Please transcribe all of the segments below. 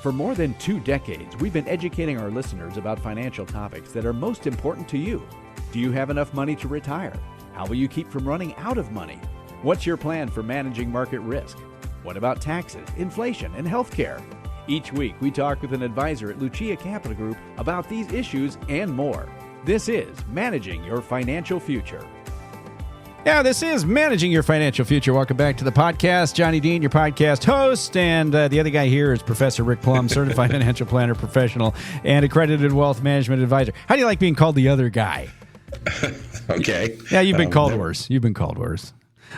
For more than 2 decades, we've been educating our listeners about financial topics that are most important to you. Do you have enough money to retire? How will you keep from running out of money? What's your plan for managing market risk? What about taxes, inflation, and healthcare? Each week, we talk with an advisor at Lucia Capital Group about these issues and more. This is Managing Your Financial Future. Yeah, this is Managing Your Financial Future. Welcome back to the podcast. Johnny Dean, your podcast host, and the other guy here is Professor Rick Plum, certified financial planner, professional, and accredited wealth management advisor. How do you like being called the other guy? Okay. Yeah, you've been called worse. You've been called worse.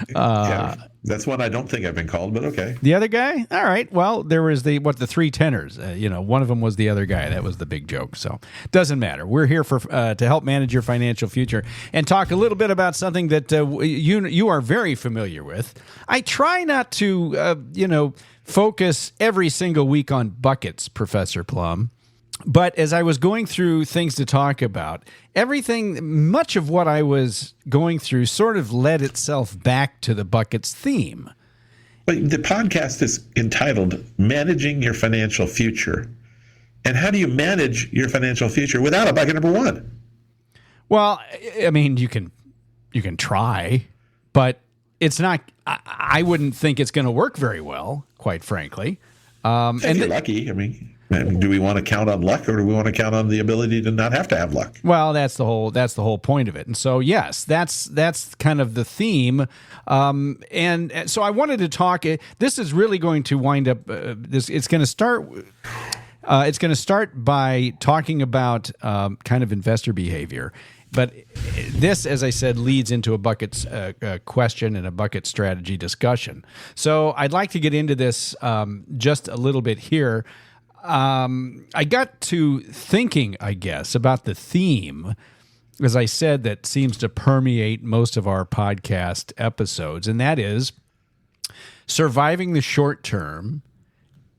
Yeah, that's one I don't think I've been called, but okay. The other guy? All right. Well, there was the three tenors. One of them was the other guy. That was the big joke. So doesn't matter. We're here for to help manage your financial future and talk a little bit about something that you are very familiar with. I try not to focus every single week on buckets, Professor Plum. But as I was going through things to talk about, much of what I was going through sort of led itself back to the buckets theme. But the podcast is entitled Managing Your Financial Future. And how do you manage your financial future without a bucket number one? Well, I mean, you can try, but it's not, I wouldn't think it's going to work very well, quite frankly. If you're lucky, I mean, do we want to count on luck, or do we want to count on the ability to not have to have luck? Well, that's the whole point of it. And so, yes, that's kind of the theme. And so I wanted to talk. This is really going to wind up. It's going to start. It's going to start by talking about kind of investor behavior. But this, as I said, leads into a buckets question and a bucket strategy discussion. So I'd like to get into this just a little bit here. I got to thinking, I guess, about the theme, as I said, that seems to permeate most of our podcast episodes, and that is surviving the short term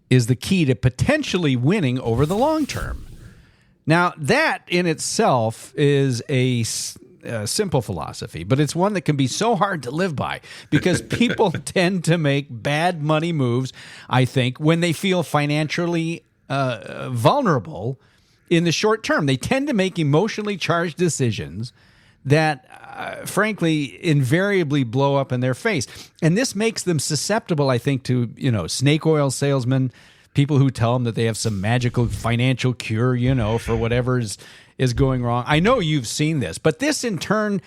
is the key to potentially winning over the long term. Now, that in itself is a simple philosophy, but it's one that can be so hard to live by because people tend to make bad money moves, I think, when they feel financially vulnerable in the short term. They tend to make emotionally charged decisions that, frankly, invariably blow up in their face. And this makes them susceptible, I think, to, snake oil salesmen, people who tell them that they have some magical financial cure, for whatever is going wrong. I know you've seen this, but this in turn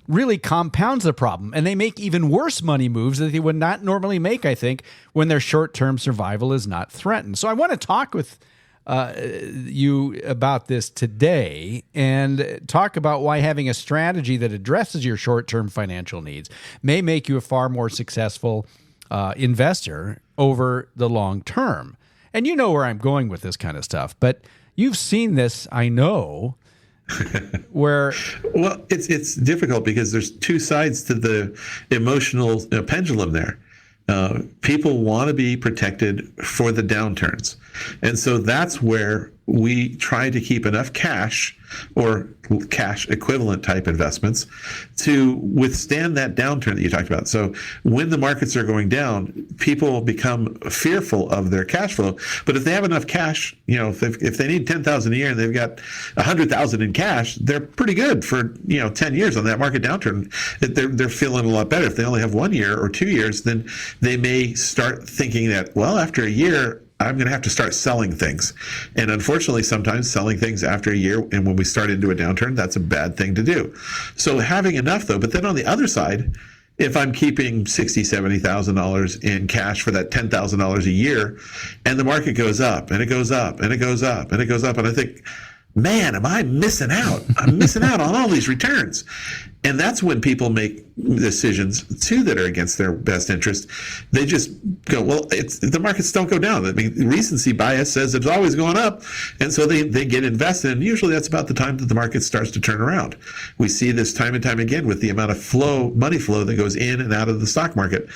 really compounds the problem, and they make even worse money moves that they would not normally make, I think, when their short-term survival is not threatened. So I want to talk with you about this today and talk about why having a strategy that addresses your short-term financial needs may make you a far more successful investor over the long term. And you know where I'm going with this kind of stuff, but you've seen this, I know, where it's difficult because there's two sides to the emotional pendulum there. People want to be protected for the downturns, and so that's where we try to keep enough cash or cash equivalent type investments to withstand that downturn that you talked about. So when the markets are going down, people become fearful of their cash flow. But if they have enough cash, if they need $10,000 a year and they've got $100,000 in cash, they're pretty good for 10 years on that market downturn. They're feeling a lot better. If they only have 1 year or 2 years, then they may start thinking that, well, after a year, I'm going to have to start selling things. And unfortunately, sometimes selling things after a year, and when we start into a downturn, that's a bad thing to do. So having enough, though, but then on the other side, if I'm keeping $60,000, $70,000 in cash for that $10,000 a year, and the market goes up, and it goes up, and it goes up, and it goes up, and I think, man, am I missing out? I'm missing out on all these returns. And that's when people make decisions, too, that are against their best interest. They just go, well, the markets don't go down. I mean, recency bias says it's always going up. And so they get invested. And usually that's about the time that the market starts to turn around. We see this time and time again with the amount of money flow that goes in and out of the stock market.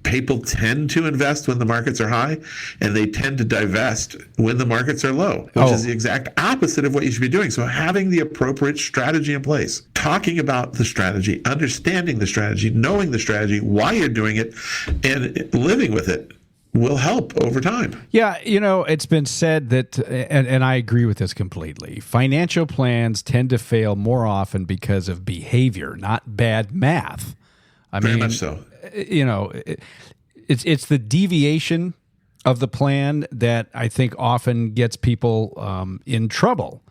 People tend to invest when the markets are high, and they tend to divest when the markets are low, which is the exact opposite of what you should be doing. So having the appropriate strategy in place, talking about the strategy, understanding the strategy, knowing the strategy, why you're doing it, and living with it will help over time. Yeah, it's been said that, and I agree with this completely, financial plans tend to fail more often because of behavior, not bad math. Very much so. It's the deviation of the plan that I think often gets people in trouble.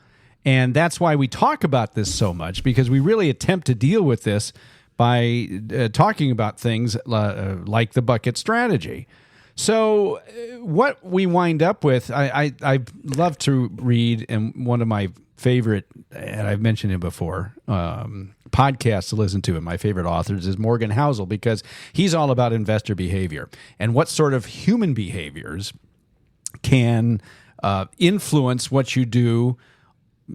And that's why we talk about this so much, because we really attempt to deal with this by talking about things like the bucket strategy. So what we wind up with, I love to read, and one of my favorite, and I've mentioned him before, podcasts to listen to, and my favorite authors is Morgan Housel, because he's all about investor behavior and what sort of human behaviors can influence what you do,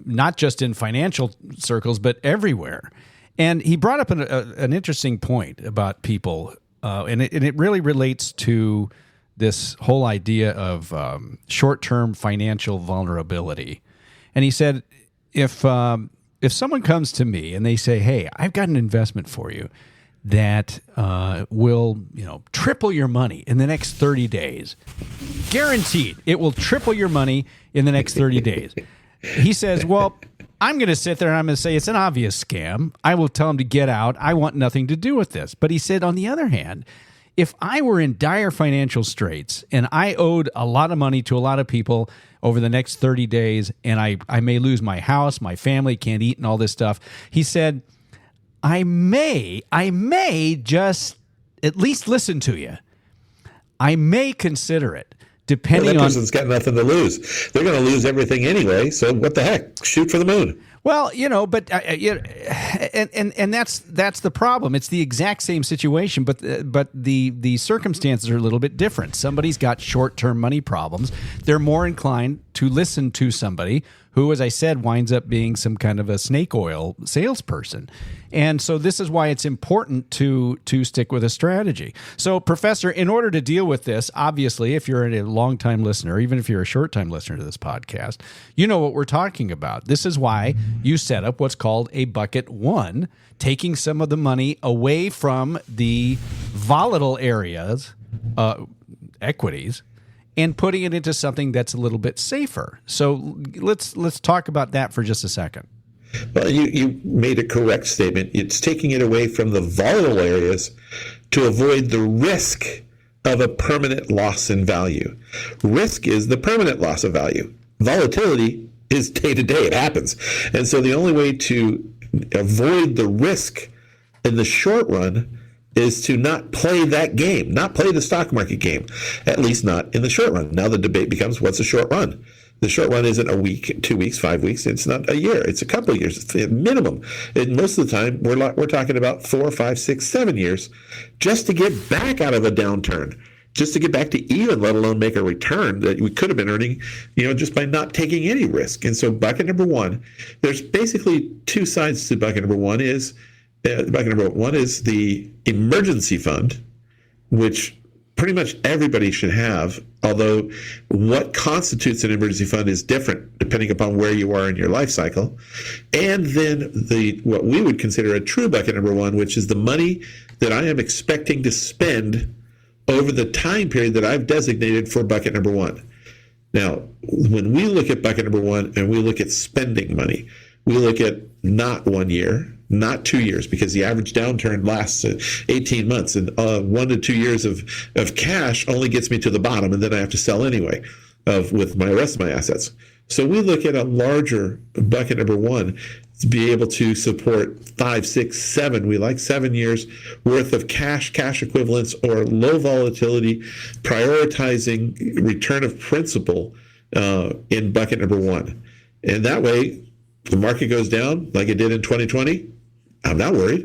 not just in financial circles, but everywhere. And he brought up an interesting point about people, and it really relates to this whole idea of short-term financial vulnerability. And he said, if someone comes to me and they say, "Hey, I've got an investment for you that will, triple your money in the next 30 days, guaranteed, it will triple your money in the next 30 days." He says, "Well, I'm going to sit there and I'm going to say it's an obvious scam. I will tell him to get out. I want nothing to do with this." But he said, on the other hand, if I were in dire financial straits and I owed a lot of money to a lot of people over the next 30 days, and I may lose my house, my family can't eat and all this stuff, he said, I may just at least listen to you. I may consider it. Depending that on person's got nothing to lose. They're going to lose everything anyway. So what the heck? Shoot for the moon. Well, but and that's the problem. It's the exact same situation, but the circumstances are a little bit different. Somebody's got short-term money problems. They're more inclined to listen to somebody who, as I said, winds up being some kind of a snake oil salesperson. And so this is why it's important to stick with a strategy. So, Professor, in order to deal with this, obviously, if you're a long-time listener, even if you're a short-time listener to this podcast, you know what we're talking about. This is why you set up what's called a bucket one, taking some of the money away from the volatile areas, equities, and putting it into something that's a little bit safer. So let's talk about that for just a second. Well, you made a correct statement. It's taking it away from the volatile areas to avoid the risk of a permanent loss in value. Risk is the permanent loss of value. Volatility is day to day. It happens. And so the only way to avoid the risk in the short run is to not play that game, not play the stock market game, at least not in the short run. Now the debate becomes, what's a short run? The short run isn't a week, 2 weeks, 5 weeks. It's not a year. It's a couple of years, it's minimum. And most of the time, we're talking about 4, 5, 6, 7 years just to get back out of a downturn, just to get back to even, let alone make a return that we could have been earning, just by not taking any risk. And so bucket number one, there's basically two sides to bucket number one. Bucket number one is the emergency fund, which pretty much everybody should have, although what constitutes an emergency fund is different depending upon where you are in your life cycle. And then what we would consider a true bucket number one, which is the money that I am expecting to spend over the time period that I've designated for bucket number one. Now, when we look at bucket number one and we look at spending money, we look at not 1 year, not 2 years, because the average downturn lasts 18 months, and 1 to 2 years of cash only gets me to the bottom, and then I have to sell anyway with my rest of my assets. So we look at a larger bucket number one to be able to support 5, 6, 7. We like 7 years worth of cash equivalents, or low volatility, prioritizing return of principal in bucket number one. And that way, the market goes down like it did in 2020, I'm not worried,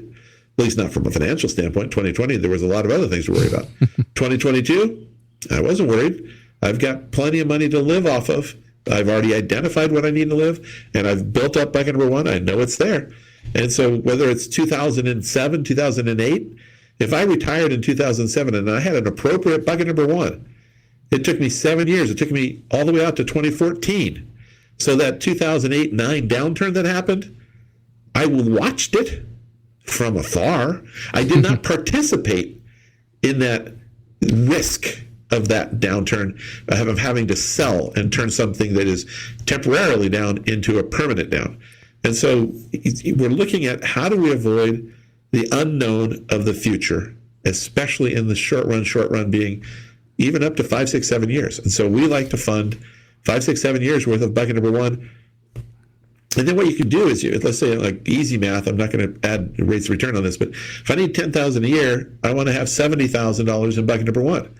at least not from a financial standpoint. 2020, there was a lot of other things to worry about. 2022, I wasn't worried. I've got plenty of money to live off of. I've already identified what I need to live, and I've built up bucket number one. I know it's there. And so whether it's 2007, 2008, if I retired in 2007 and I had an appropriate bucket number one, it took me 7 years. It took me all the way out to 2014. So that 2008-9 downturn that happened, I watched it from afar. I did not participate in that risk of that downturn, of having to sell and turn something that is temporarily down into a permanent down. And so we're looking at how do we avoid the unknown of the future, especially in the short run being even up to 5, 6, 7 years. And so we like to fund 5, 6, 7 years worth of bucket number one. And then what you can do is, let's say like easy math, I'm not going to add rates of return on this, but if I need $10,000 a year, I want to have $70,000 in bucket number one.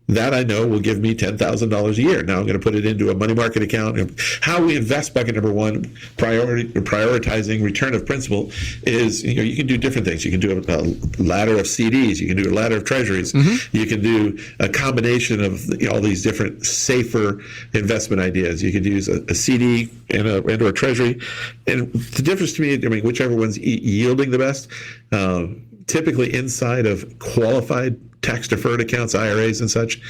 That I know will give me $10,000 a year. Now I'm going to put it into a money market account. How we invest bucket number one, prioritizing return of principal, is you can do different things. You can do a ladder of CDs. You can do a ladder of treasuries. Mm-hmm. You can do a combination of all these different safer investment ideas. You could use a CD and or a treasury. And the difference to me, whichever one's yielding the best, typically inside of qualified tax-deferred accounts, IRAs and such,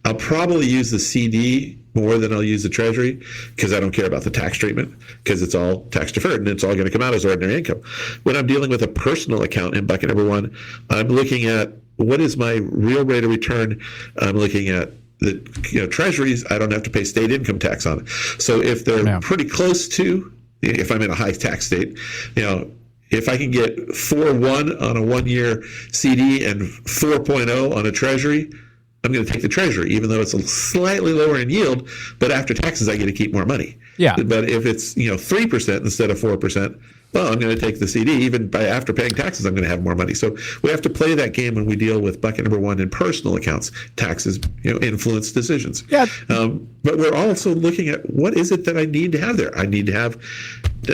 I'll probably use the CD more than I'll use the treasury because I don't care about the tax treatment because it's all tax-deferred and it's all going to come out as ordinary income. When I'm dealing with a personal account in bucket number one, I'm looking at what is my real rate of return. I'm looking at the treasuries. I don't have to pay state income tax on it. So if they're pretty close to, if I'm in a high tax state, if I can get 4.1 on a 1-year CD and 4.0 on a treasury, I'm going to take the treasury, even though it's slightly lower in yield. But after taxes, I get to keep more money. Yeah. But if it's 3% instead of 4%, well, I'm going to take the CD. Even after paying taxes, I'm going to have more money. So we have to play that game when we deal with bucket number one in personal accounts. Taxes, influence decisions. Yeah. But we're also looking at what is it that I need to have there. I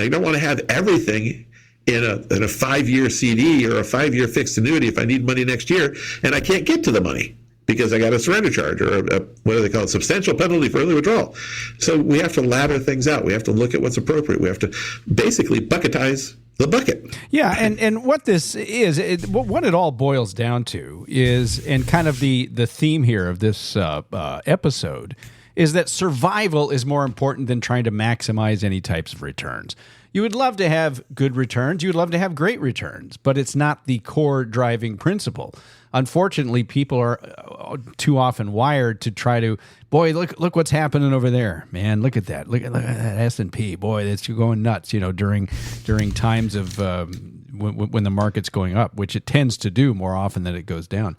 don't want to have everything in a 5-year CD or a 5-year fixed annuity if I need money next year and I can't get to the money because I got a surrender charge or what do they call it, substantial penalty for early withdrawal. So we have to ladder things out. We have to look at what's appropriate. We have to basically bucketize the bucket. Yeah, and what this is, what it all boils down to is, and kind of the theme here of this episode, is that survival is more important than trying to maximize any types of returns. You would love to have good returns. You would love to have great returns, but it's not the core driving principle. Unfortunately, people are too often wired to try to, boy, look what's happening over there, man. Look at that. Look at that S&P. Boy, that's going nuts. During times of when the market's going up, which it tends to do more often than it goes down.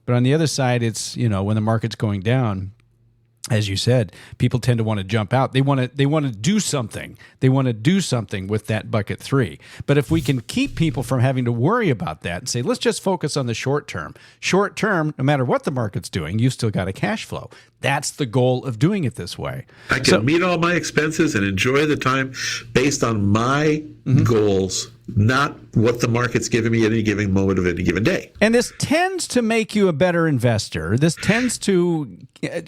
But on the other side, it's when the market's going down, as you said, people tend to want to jump out. They want to do something. They want to do something with that bucket three. But if we can keep people from having to worry about that and say, let's just focus on the short term. Short term, no matter what the market's doing, you've still got a cash flow. That's the goal of doing it this way. I can meet all my expenses and enjoy the time based on my goals, not what the market's giving me at any given moment of any given day. And this tends to make you a better investor. This tends to,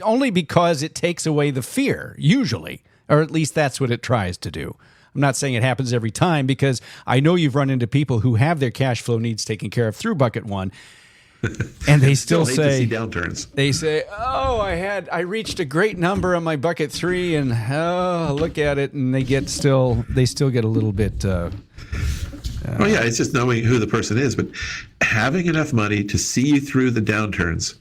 only because it takes away the fear, usually, or at least that's what it tries to do. I'm not saying it happens every time, because I know you've run into people who have their cash flow needs taken care of through bucket one, and they still hate say, to see downturns. They say, "Oh, I reached a great number on my bucket three, and look at it," and they still get a little bit. Oh yeah, it's just knowing who the person is, but having enough money to see you through the downturns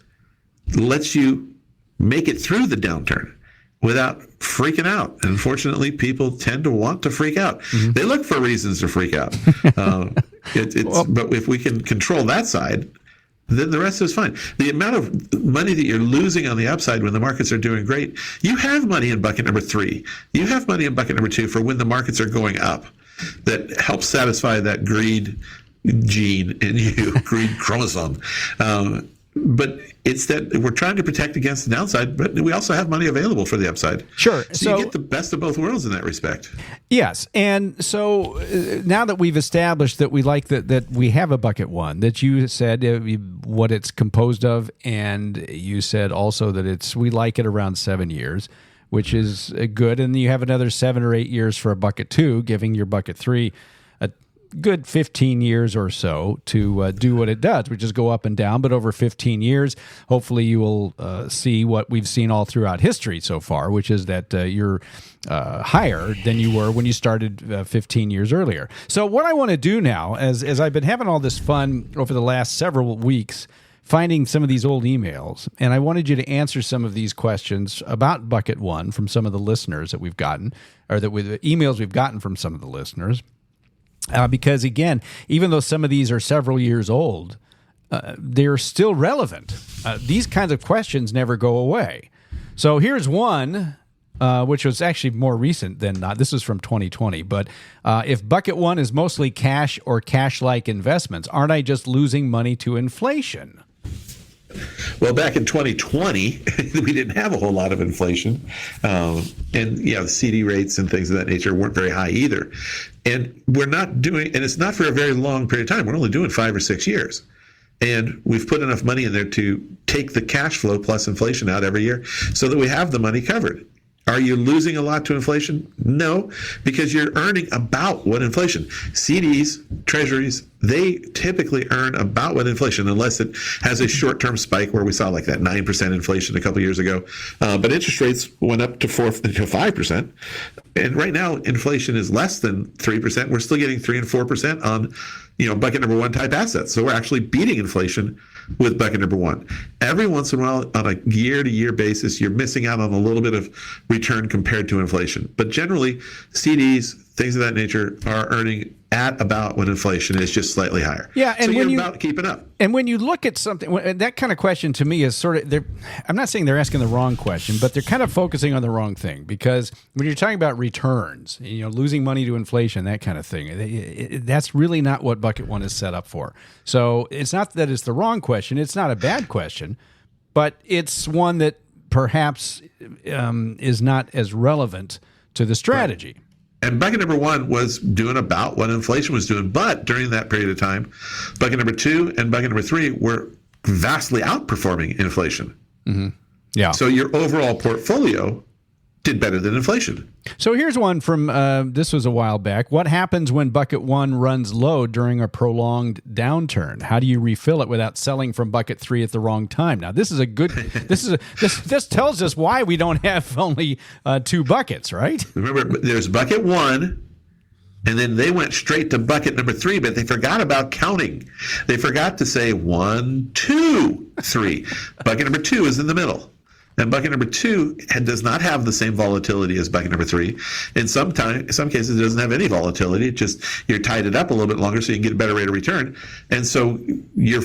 lets you make it through the downturn without freaking out. And unfortunately, people tend to want to freak out. Mm-hmm. They look for reasons to freak out. But if we can control that side, then the rest is fine. The amount of money that you're losing on the upside when the markets are doing great, you have money in bucket number 3. You have money in bucket number 2 for when the markets are going up. That helps satisfy that greed gene in you, greed chromosome. But it's that we're trying to protect against the downside, but we also have money available for the upside. Sure. So you get the best of both worlds in that respect. Yes. And so now that we've established that we like that we have a bucket one, that you said what it's composed of, and you said also that we like it around 7 years, which is good. And you have another 7 or 8 years for a bucket 2, giving your bucket 3 a good 15 years or so to do what it does, which is go up and down. But over 15 years, hopefully you will see what we've seen all throughout history so far, which is that you're higher than you were when you started 15 years earlier. So what I want to do now, as I've been having all this fun over the last several weeks, finding some of these old emails, and I wanted you to answer some of these questions about bucket one from some of the listeners that we've gotten, or the emails we've gotten from some of the listeners. Because again, even though some of these are several years old, they're still relevant. These kinds of questions never go away. So here's one, which was actually more recent than not. This is from 2020. But if bucket one is mostly cash or cash-like investments, aren't I just losing money to inflation? Well, back in 2020, we didn't have a whole lot of inflation. And the CD rates and things of that nature weren't very high either. And we're not doing, and it's not for a very long period of time. We're only doing 5 or 6 years. And we've put enough money in there to take the cash flow plus inflation out every year so that we have the money covered. Are you losing a lot to inflation? No, because you're earning about what inflation. CDs, treasuries, they typically earn about what inflation, unless it has a short-term spike where we saw like that 9% inflation a couple years ago. But interest rates went up to 5%. And right now, inflation is less than 3%. We're still getting 3 and 4% on, bucket number one type assets. So we're actually beating inflation with bucket number one. Every once in a while, on a year-to-year basis, you're missing out on a little bit of return compared to inflation. But generally, CDs, things of that nature, are earning at about what inflation is, just slightly higher. Yeah, and so when you're about keeping up. And when you look at something, that kind of question to me is sort of, I'm not saying they're asking the wrong question, but they're kind of focusing on the wrong thing. Because when you're talking about returns, losing money to inflation, that kind of thing, that's really not what bucket one is set up for. So it's not that it's the wrong question. It's not a bad question, but it's one that perhaps is not as relevant to the strategy. Right. And bucket number one was doing about what inflation was doing. But during that period of time, bucket number two and bucket number three were vastly outperforming inflation. Mm-hmm. Yeah. So your overall portfolio did better than inflation. So here's one from, this was a while back. What happens when bucket one runs low during a prolonged downturn? How do you refill it without selling from bucket three at the wrong time? Now, this is a good, this tells us why we don't have only 2 buckets, right? Remember, there's bucket one, and then they went straight to bucket number 3, but they forgot about counting. They forgot to say 1, 2, 3. Bucket number 2 is in the middle. And bucket number 2 does not have the same volatility as bucket number 3. In some cases, it doesn't have any volatility. It just, you're tied it up a little bit longer so you can get a better rate of return. And so you're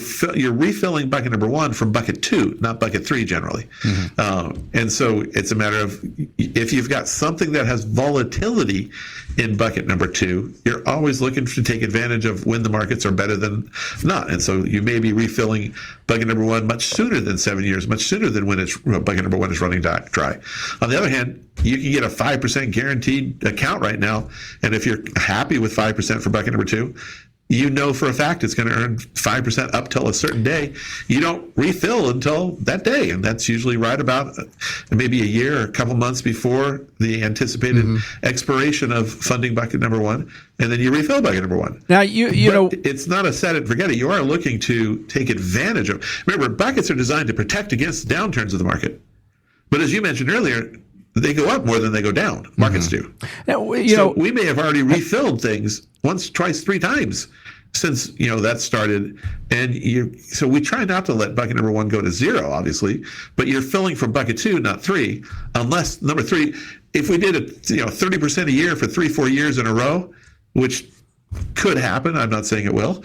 refilling bucket number 1 from bucket 2, not bucket 3 generally. Mm-hmm. And so it's a matter of, if you've got something that has volatility in bucket number 2, you're always looking to take advantage of when the markets are better than not. And so you may be refilling bucket number 1 much sooner than 7 years, much sooner than when it's bucket number 1 is running dry. On the other hand, you can get a 5% guaranteed account right now, and if you're happy with 5% for bucket number 2, you know for a fact it's going to earn 5% up till a certain day. You don't refill until that day, and that's usually right about maybe a year or a couple months before the anticipated expiration of funding bucket number 1, and then you refill bucket number 1. Now, you know, it's not a set it and forget it. You are looking to take advantage of. Remember, buckets are designed to protect against downturns of the market. But as you mentioned earlier, they go up more than they go down. Markets do. Now, we may have already refilled things once, twice, 3 times since that started, and so we try not to let bucket number 1 go to 0, obviously, but you're filling from bucket 2, not 3, unless number 3. If we did 30% a year for 3-4 years in a row, which could happen, I'm not saying it will.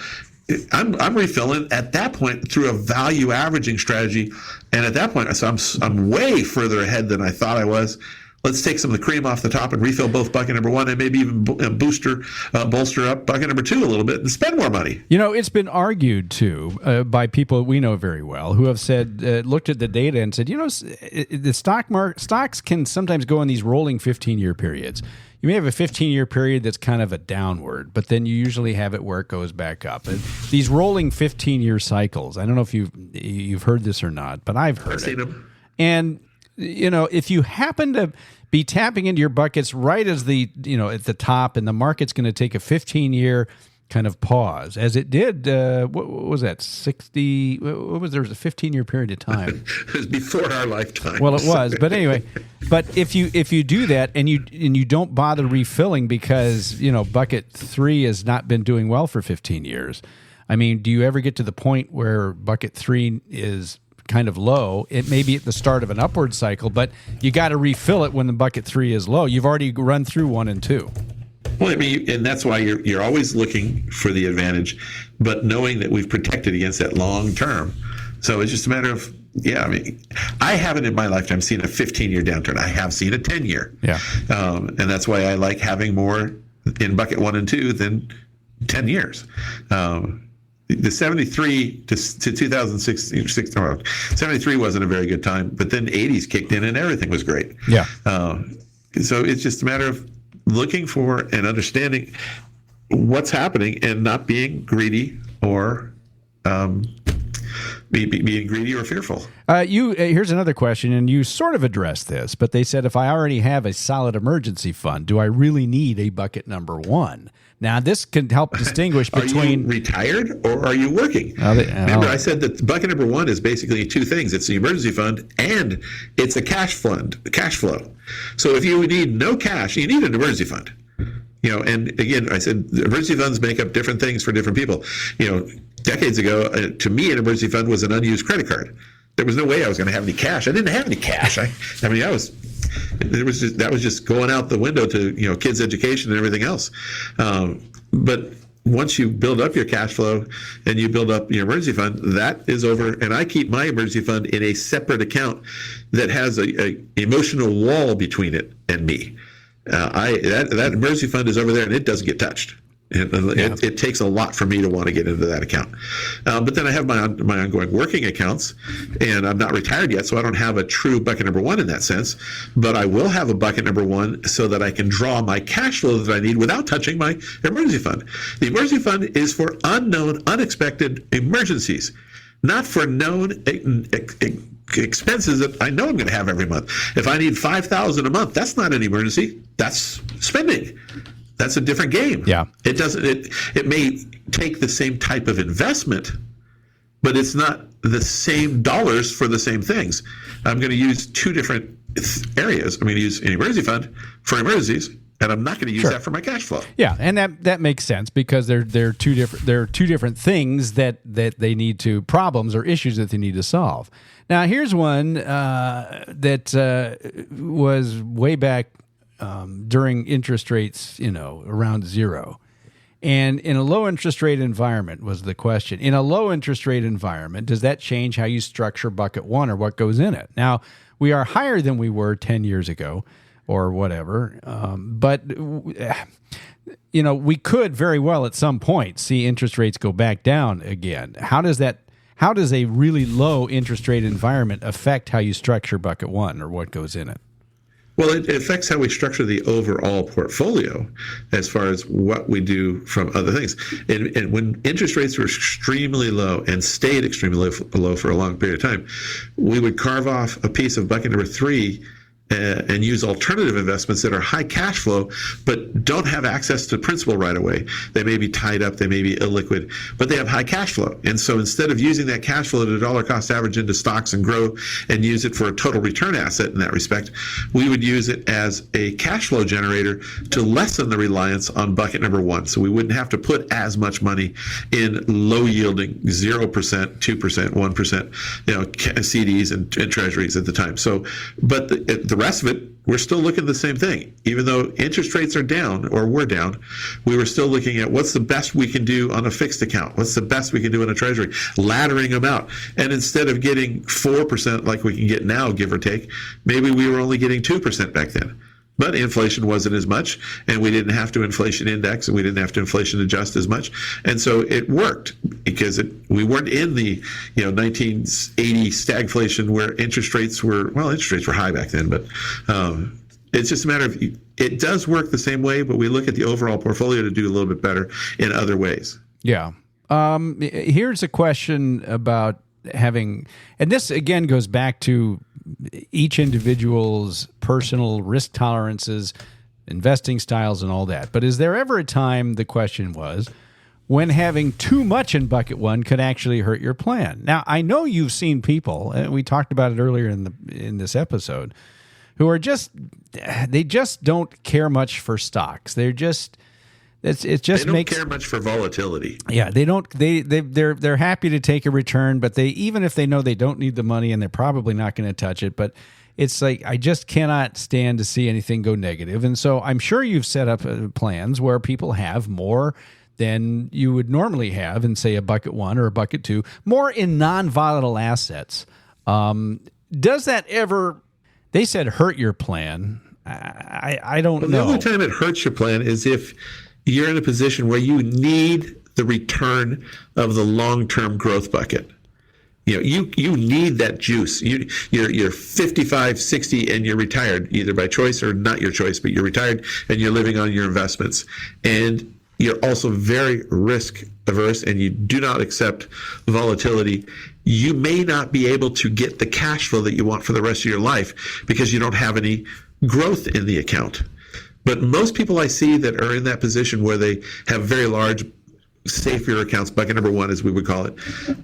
I'm refilling at that point through a value averaging strategy, and at that point, so I'm way further ahead than I thought I was. Let's take some of the cream off the top and refill both bucket number 1 and maybe even bolster up bucket number 2 a little bit and spend more money. It's been argued too by people we know very well who have said, looked at the data and said, the stocks can sometimes go in these rolling 15-year periods. You may have a 15-year period that's kind of a downward, but then you usually have it where it goes back up. And these rolling 15-year cycles, I don't know if you've heard this or not, but I've heard it. Seen them. And if you happen to be tapping into your buckets right as the at the top, and the market's going to take a 15-year kind of pause, as it did. What was that? 60? What was there? Was a 15-year period of time? It was before our lifetime. Well, it was, but anyway. But if you do that and you don't bother refilling because bucket 3 has not been doing well for 15 years. I mean, do you ever get to the point where bucket 3 is kind of low? It may be at the start of an upward cycle, but you got to refill it when the bucket 3 is low. You've already run through 1 and 2. Well, I mean, and that's why you're always looking for the advantage, but knowing that we've protected against that long term. So it's just a matter of, I mean, I haven't in my lifetime seen a 15-year downturn. I have seen a 10-year. Yeah. And that's why I like having more in bucket 1 and 2 than 10 years. The 73 to 2016, 73 wasn't a very good time, but then 80s kicked in and everything was great. Yeah. So it's just a matter of looking for and understanding what's happening and not being greedy or being greedy or fearful. Here's another question, and you sort of addressed this, but they said, if I already have a solid emergency fund, do I really need a bucket number 1? Now, this can help distinguish between... Are you retired or are you working? Remember, I said that bucket number 1 is basically 2 things. It's the emergency fund and it's a cash flow. So if you need no cash, you need an emergency fund. And again, I said emergency funds make up different things for different people. Decades ago, to me, an emergency fund was an unused credit card. There was no way I was going to have any cash. I didn't have any cash. That was just going out the window to kids' education and everything else. But once you build up your cash flow and you build up your emergency fund, that is over. And I keep my emergency fund in a separate account that has a emotional wall between it and me. That emergency fund is over there and it doesn't get touched. It takes a lot for me to want to get into that account. But then I have my ongoing working accounts, and I'm not retired yet, so I don't have a true bucket number 1 in that sense. But I will have a bucket number 1 so that I can draw my cash flow that I need without touching my emergency fund. The emergency fund is for unknown, unexpected emergencies, not for known expenses that I know I'm going to have every month. If I need $5,000 a month, that's not an emergency. That's spending. That's a different game. Yeah. It doesn't. It may take the same type of investment, but it's not the same dollars for the same things. I'm going to use 2 different areas. I'm going to use an emergency fund for emergencies, and I'm not going to use that for my cash flow. Yeah, and that makes sense because they're two different things that they need to problems or issues that they need to solve. Now, here's one that was way back. During interest rates, around 0. And in a low interest rate environment was the question. In a low interest rate environment, does that change how you structure bucket 1 or what goes in it? Now, we are higher than we were 10 years ago or whatever. But we could very well at some point see interest rates go back down again. How does a really low interest rate environment affect how you structure bucket 1 or what goes in it? Well, it affects how we structure the overall portfolio as far as what we do from other things. And when interest rates were extremely low and stayed extremely low for a long period of time, we would carve off a piece of bucket number 3 and use alternative investments that are high cash flow but don't have access to principal right away. They may be tied up, they may be illiquid, but they have high cash flow. And so instead of using that cash flow at a dollar cost average into stocks and grow and use it for a total return asset in that respect, we would use it as a cash flow generator to lessen the reliance on bucket number 1. So we wouldn't have to put as much money in low yielding 0%, 2%, 1%, CDs and treasuries at the time. So, but the rest of it, we're still looking at the same thing. Even though interest rates are down or were down, we were still looking at what's the best we can do on a fixed account, what's the best we can do in a treasury, laddering them out. And instead of getting 4% like we can get now, give or take, maybe we were only getting 2% back then. But inflation wasn't as much, and we didn't have to inflation index, and we didn't have to inflation adjust as much. And so it worked because we weren't in the 1980 stagflation where interest rates were high back then, but it's just a matter of it does work the same way, but we look at the overall portfolio to do a little bit better in other ways. Yeah. Here's a question about having, and this again goes back to each individual's personal risk tolerances, investing styles, and all that. But is there ever a time, the question was, when having too much in bucket 1 could actually hurt your plan? Now, I know you've seen people, and we talked about it earlier in this episode, who are they just don't care much for stocks. They It just they don't makes care much for volatility. Yeah, they don't. They're happy to take a return, but even if they know they don't need the money and they're probably not going to touch it, but it's like I just cannot stand to see anything go negative. And so I'm sure you've set up plans where people have more than you would normally have in, say, a bucket one or a bucket two, more in non-volatile assets. Does that ever? They said hurt your plan. I don't know. The only time it hurts your plan is if you're in a position where you need the return of the long-term growth bucket. You need that juice. You're 55, 60, and you're retired, either by choice or not your choice, but you're retired and you're living on your investments. And you're also very risk averse and you do not accept volatility. You may not be able to get the cash flow that you want for the rest of your life because you don't have any growth in the account. But most people I see that are in that position where they have very large safer accounts, bucket number one, as we would call it,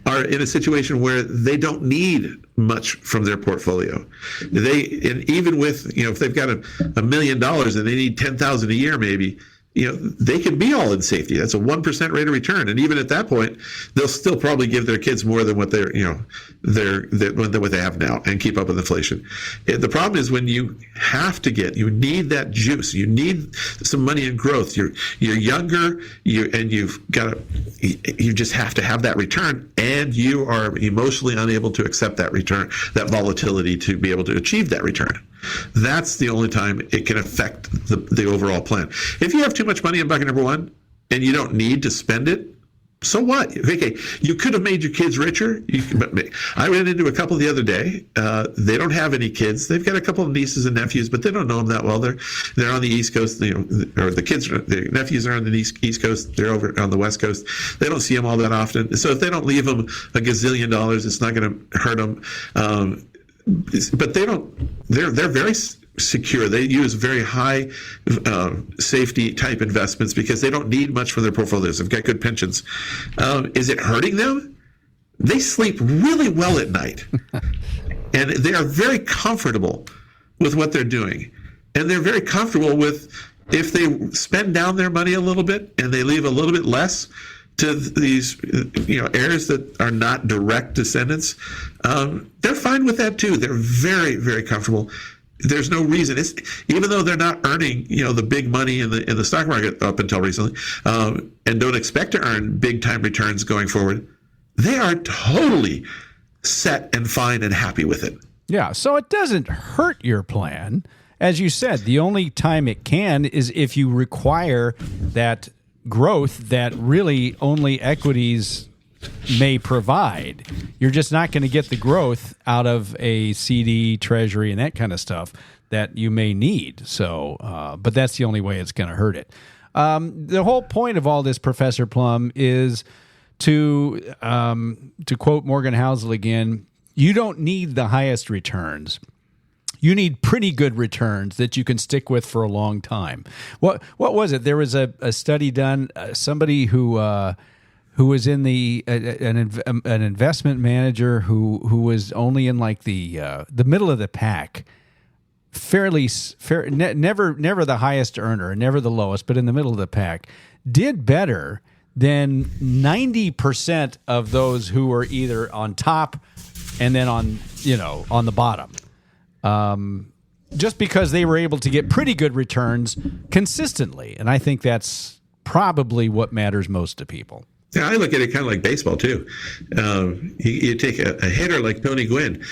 are in a situation where they don't need much from their portfolio. And even with, if they've got $1 million and they need $10,000 a year, maybe, they can be all in safety. That's a 1% rate of return, and even at that point, they'll still probably give their kids more than what what they have now, and keep up with inflation. The problem is when you you need that juice. You need some money in growth. You're younger, you just have to have that return, and you are emotionally unable to accept that return, that volatility to be able to achieve that return. That's the only time it can affect the overall plan. If you have too much money in bucket number one and you don't need to spend it, so what? Okay, you could have made your kids richer. I ran into a couple the other day. They don't have any kids. They've got a couple of nieces and nephews, but they don't know them that well. They're on the East Coast, or the nephews are on the East Coast. They're over on the West Coast. They don't see them all that often. So if they don't leave them $1 gazillion, it's not going to hurt them. But they're very secure. They use very high safety type investments because they don't need much for their portfolios. They've got good pensions. Is it hurting them? They sleep really well at night. And they are very comfortable with what they're doing. And they're very comfortable with if they spend down their money a little bit and they leave a little bit less to these heirs that are not direct descendants, they're fine with that too. They're very, very comfortable. There's no reason, even though they're not earning the big money in the stock market up until recently, and don't expect to earn big time returns going forward, they are totally set and fine and happy with it. Yeah, so it doesn't hurt your plan. As you said, the only time it can is if you require that growth that really only equities may provide. You're just not going to get the growth out of a CD, treasury, and that kind of stuff that you may need. So, but that's the only way it's going to hurt it. The whole point of all this, Professor Plum, is to quote Morgan Housel again, you don't need the highest returns. You need pretty good returns that you can stick with for a long time. What was it? There was a study done. Somebody who was in an investment manager who was only in like the middle of the pack, never the highest earner, never the lowest, but in the middle of the pack, did better than 90% of those who were either on top and then on the bottom. Just because they were able to get pretty good returns consistently. And I think that's probably what matters most to people. Yeah, I look at it kind of like baseball too. You take a hitter like Tony Gwynn.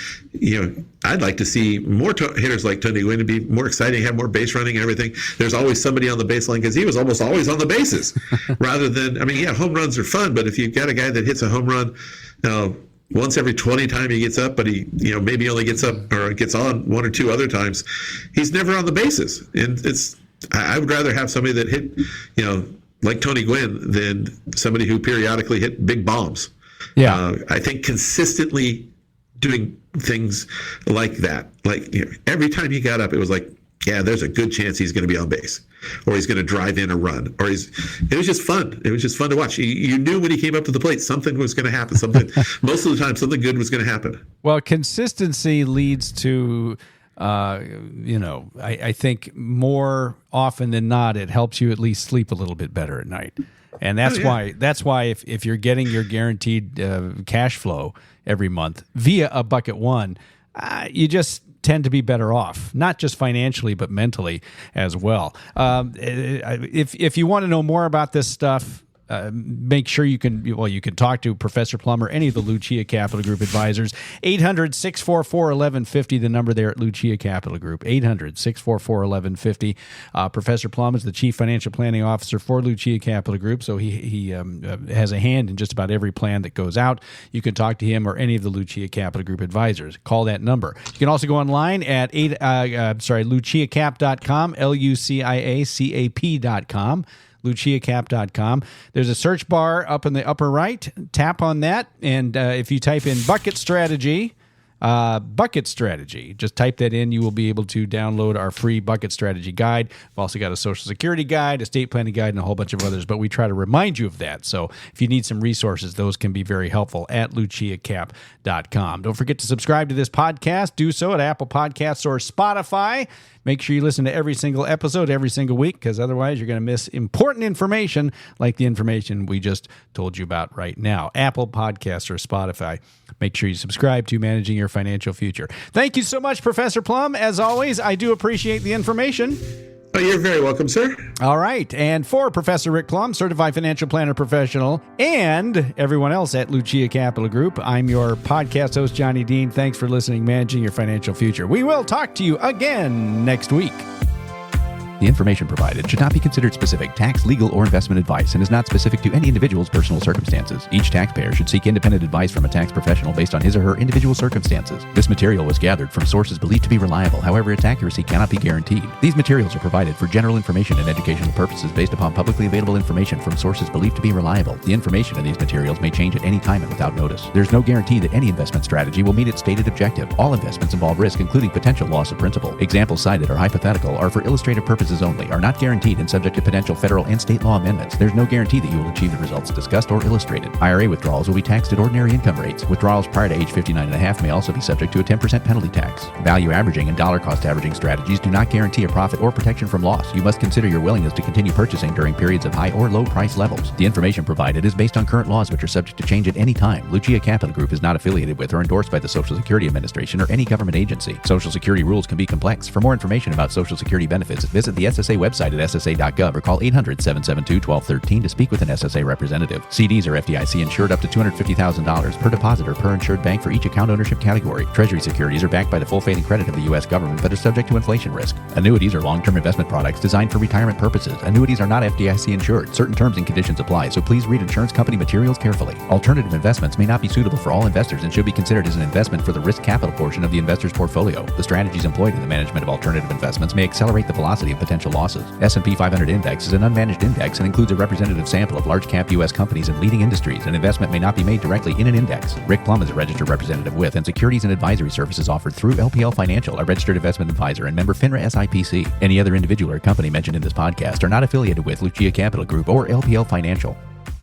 I'd like to see more hitters like Tony Gwynn to be more exciting, have more base running and everything. There's always somebody on the baseline because he was almost always on the bases. Rather than, home runs are fun, but if you've got a guy that hits a home run once every 20 times he gets up, but he maybe only gets up or gets on one or two other times, he's never on the bases. And I would rather have somebody that hit like Tony Gwynn than somebody who periodically hit big bombs. Yeah. I think consistently doing things like that, every time he got up, it was like, yeah, there's a good chance he's going to be on base, or he's going to drive in a run, or it was just fun. It was just fun to watch. You knew when he came up to the plate, something was going to happen. Most of the time, something good was going to happen. Well, consistency leads to I think more often than not, it helps you at least sleep a little bit better at night. And that's why if you're getting your guaranteed cash flow every month via a Bucket One, you just tend to be better off, not just financially, but mentally as well. If you want to know more about this stuff, make sure you can talk to Professor Plum or any of the Lucia Capital Group advisors. 800-644-1150, the number there at Lucia Capital Group. 800-644-1150. Professor Plum is the Chief Financial Planning Officer for Lucia Capital Group, so he has a hand in just about every plan that goes out. You can talk to him or any of the Lucia Capital Group advisors. Call that number. You can also go online at luciacap.com, LUCIACAP.com. LuciaCap.com. There's a search bar up in the upper right. Tap on that, and if you type in bucket strategy, just type that in. You will be able to download our free bucket strategy guide. We've also got a Social Security guide, estate planning guide, and a whole bunch of others, but we try to remind you of that. So if you need some resources, those can be very helpful at luciacap.com. Don't forget to subscribe to this podcast. Do so at Apple Podcasts or Spotify. Make sure you listen to every single episode every single week, because otherwise you're going to miss important information like the information we just told you about right now. Apple Podcasts or Spotify. Make sure you subscribe to Managing Your Financial Future. Thank you so much, Professor Plum. As always, I do appreciate the information. Oh, you're very welcome, sir. All right. And for Professor Rick Plum, Certified Financial Planner Professional, and everyone else at Lucia Capital Group, I'm your podcast host, Johnny Dean. Thanks for listening, Managing Your Financial Future. We will talk to you again next week. The information provided should not be considered specific tax, legal, or investment advice and is not specific to any individual's personal circumstances. Each taxpayer should seek independent advice from a tax professional based on his or her individual circumstances. This material was gathered from sources believed to be reliable. However, its accuracy cannot be guaranteed. These materials are provided for general information and educational purposes based upon publicly available information from sources believed to be reliable. The information in these materials may change at any time and without notice. There's no guarantee that any investment strategy will meet its stated objective. All investments involve risk, including potential loss of principal. Examples cited are hypothetical, are for illustrative purposes only, are not guaranteed and subject to potential federal and state law amendments. There's no guarantee that you will achieve the results discussed or illustrated. IRA withdrawals will be taxed at ordinary income rates. Withdrawals prior to age 59.5 may also be subject to a 10% penalty tax. Value averaging and dollar cost averaging strategies do not guarantee a profit or protection from loss. You must consider your willingness to continue purchasing during periods of high or low price levels. The information provided is based on current laws which are subject to change at any time. Lucia Capital Group is not affiliated with or endorsed by the Social Security Administration or any government agency. Social Security rules can be complex. For more information about Social Security benefits, visit the SSA website at ssa.gov or call 800-772-1213 to speak with an SSA representative. CDs are FDIC insured up to $250,000 per deposit or per insured bank for each account ownership category. Treasury securities are backed by the full faith and credit of the U.S. government but are subject to inflation risk. Annuities are long-term investment products designed for retirement purposes. Annuities are not FDIC insured. Certain terms and conditions apply, so please read insurance company materials carefully. Alternative investments may not be suitable for all investors and should be considered as an investment for the risk capital portion of the investor's portfolio. The strategies employed in the management of alternative investments may accelerate the velocity of potential losses. S&P 500 Index is an unmanaged index and includes a representative sample of large-cap U.S. companies and leading industries. An investment may not be made directly in an index. Rick Plum is a registered representative with and securities and advisory services offered through LPL Financial, a registered investment advisor and member FINRA SIPC. Any other individual or company mentioned in this podcast are not affiliated with Lucia Capital Group or LPL Financial.